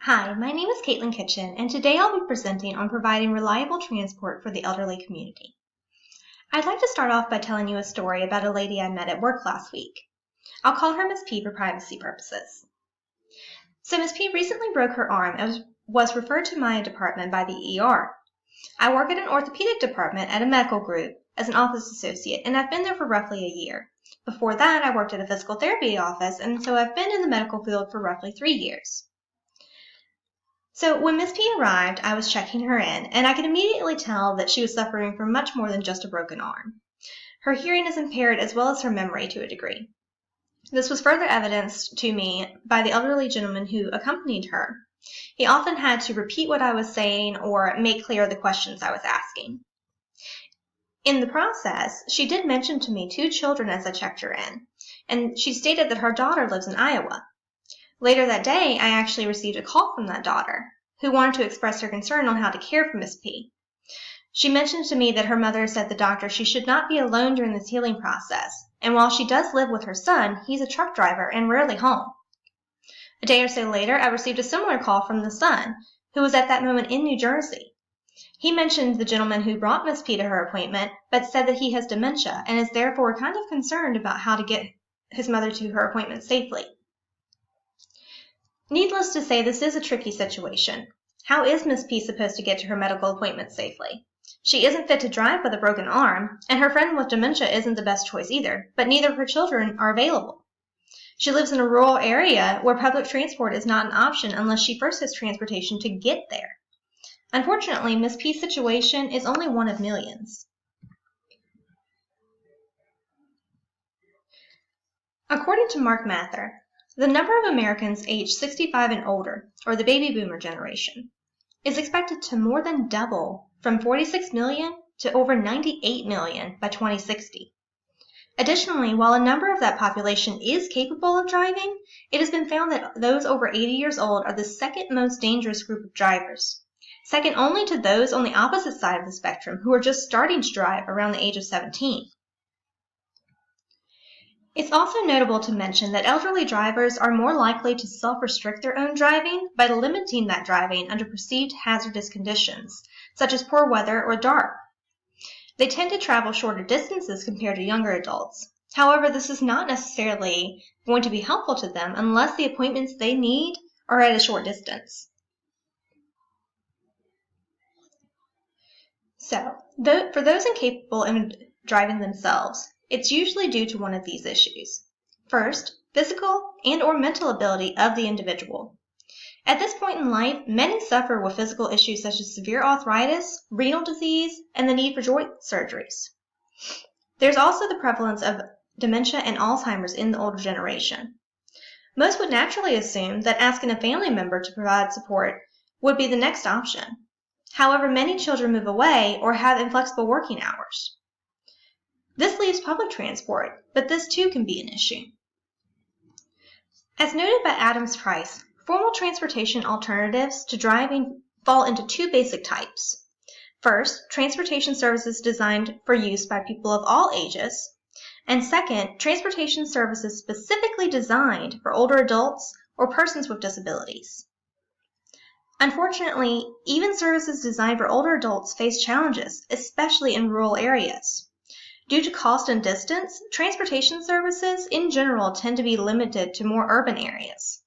Hi, my name is Caitlin Kitchen, and today I'll be presenting on providing reliable transport for the elderly community. I'd like to start off by telling you a story about a lady I met at work last week. I'll call her Miss P for privacy purposes. So Miss P recently broke her arm and was referred to my department by the ER. I work at an orthopedic department at a medical group as an office associate, and I've been there for roughly a year. Before that, I worked at a physical therapy office, and so I've been in the medical field for roughly 3 years. So when Miss P arrived, I was checking her in, and I could immediately tell that she was suffering from much more than just a broken arm. Her hearing is impaired as well as her memory to a degree. This was further evidenced to me by the elderly gentleman who accompanied her. He often had to repeat what I was saying or make clear the questions I was asking. In the process, she did mention to me 2 children as I checked her in, and she stated that her daughter lives in Iowa. Later that day, I actually received a call from that daughter, who wanted to express her concern on how to care for Miss P. She mentioned to me that her mother said to the doctor she should not be alone during this healing process, and while she does live with her son, he's a truck driver and rarely home. A day or so later, I received a similar call from the son, who was at that moment in New Jersey. He mentioned the gentleman who brought Miss P to her appointment, but said that he has dementia and is therefore kind of concerned about how to get his mother to her appointment safely. Needless to say, this is a tricky situation. How is Miss P supposed to get to her medical appointment safely? She isn't fit to drive with a broken arm, and her friend with dementia isn't the best choice either, but neither of her children are available. She lives in a rural area where public transport is not an option unless she first has transportation to get there. Unfortunately, Miss P's situation is only one of millions. According to Mark Mather, the number of Americans aged 65 and older, or the baby boomer generation, is expected to more than double from 46 million to over 98 million by 2060. Additionally, while a number of that population is capable of driving, it has been found that those over 80 years old are the second most dangerous group of drivers, second only to those on the opposite side of the spectrum who are just starting to drive around the age of 17. It's also notable to mention that elderly drivers are more likely to self-restrict their own driving by limiting that driving under perceived hazardous conditions, such as poor weather or dark. They tend to travel shorter distances compared to younger adults. However, this is not necessarily going to be helpful to them unless the appointments they need are at a short distance. So, for those incapable of driving themselves, it's usually due to one of these issues. First, physical and or mental ability of the individual. At this point in life, many suffer with physical issues such as severe arthritis, renal disease, and the need for joint surgeries. There's also the prevalence of dementia and Alzheimer's in the older generation. Most would naturally assume that asking a family member to provide support would be the next option. However, many children move away or have inflexible working hours. This leaves public transport, but this too can be an issue. As noted by Adams Price, formal transportation alternatives to driving fall into 2 basic types. First, transportation services designed for use by people of all ages, and second, transportation services specifically designed for older adults or persons with disabilities. Unfortunately, even services designed for older adults face challenges, especially in rural areas. Due to cost and distance, transportation services in general tend to be limited to more urban areas.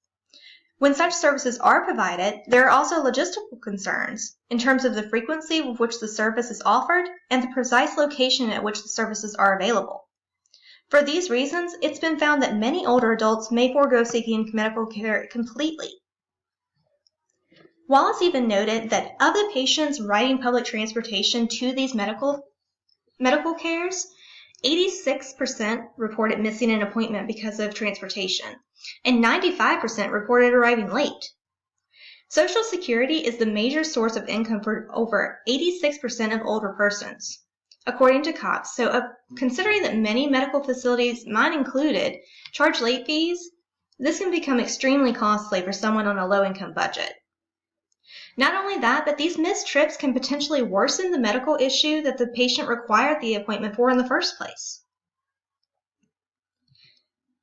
When such services are provided, there are also logistical concerns in terms of the frequency with which the service is offered and the precise location at which the services are available. For these reasons, it's been found that many older adults may forego seeking medical care completely. Wallace even noted that of the patients riding public transportation to these medical cares, 86% reported missing an appointment because of transportation, and 95% reported arriving late. Social Security is the major source of income for over 86% of older persons, according to Cox. So considering that many medical facilities, mine included, charge late fees, this can become extremely costly for someone on a low-income budget. Not only that, but these missed trips can potentially worsen the medical issue that the patient required the appointment for in the first place.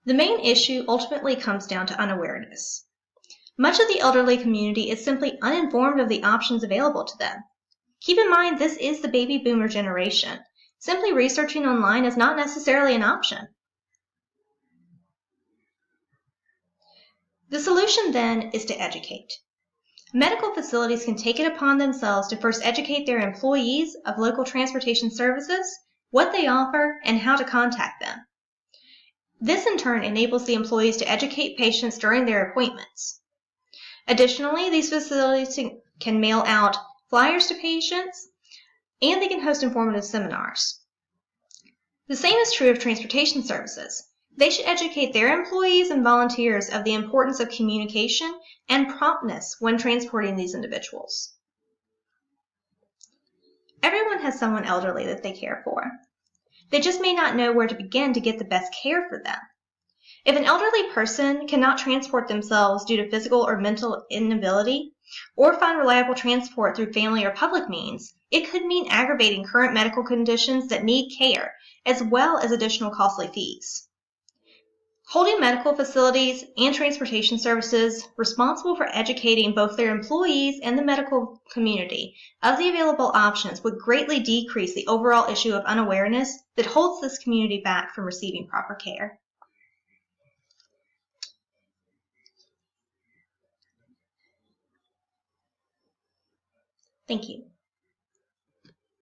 The main issue ultimately comes down to unawareness. Much of the elderly community is simply uninformed of the options available to them. Keep in mind, this is the baby boomer generation. Simply researching online is not necessarily an option. The solution then is to educate. Medical facilities can take it upon themselves to first educate their employees of local transportation services, what they offer, and how to contact them. This in turn enables the employees to educate patients during their appointments. Additionally, these facilities can mail out flyers to patients, and they can host informative seminars. The same is true of transportation services. They should educate their employees and volunteers of the importance of communication and promptness when transporting these individuals. Everyone has someone elderly that they care for. They just may not know where to begin to get the best care for them. If an elderly person cannot transport themselves due to physical or mental inability, or find reliable transport through family or public means, it could mean aggravating current medical conditions that need care, as well as additional costly fees. Holding medical facilities and transportation services responsible for educating both their employees and the medical community of the available options would greatly decrease the overall issue of unawareness that holds this community back from receiving proper care. Thank you.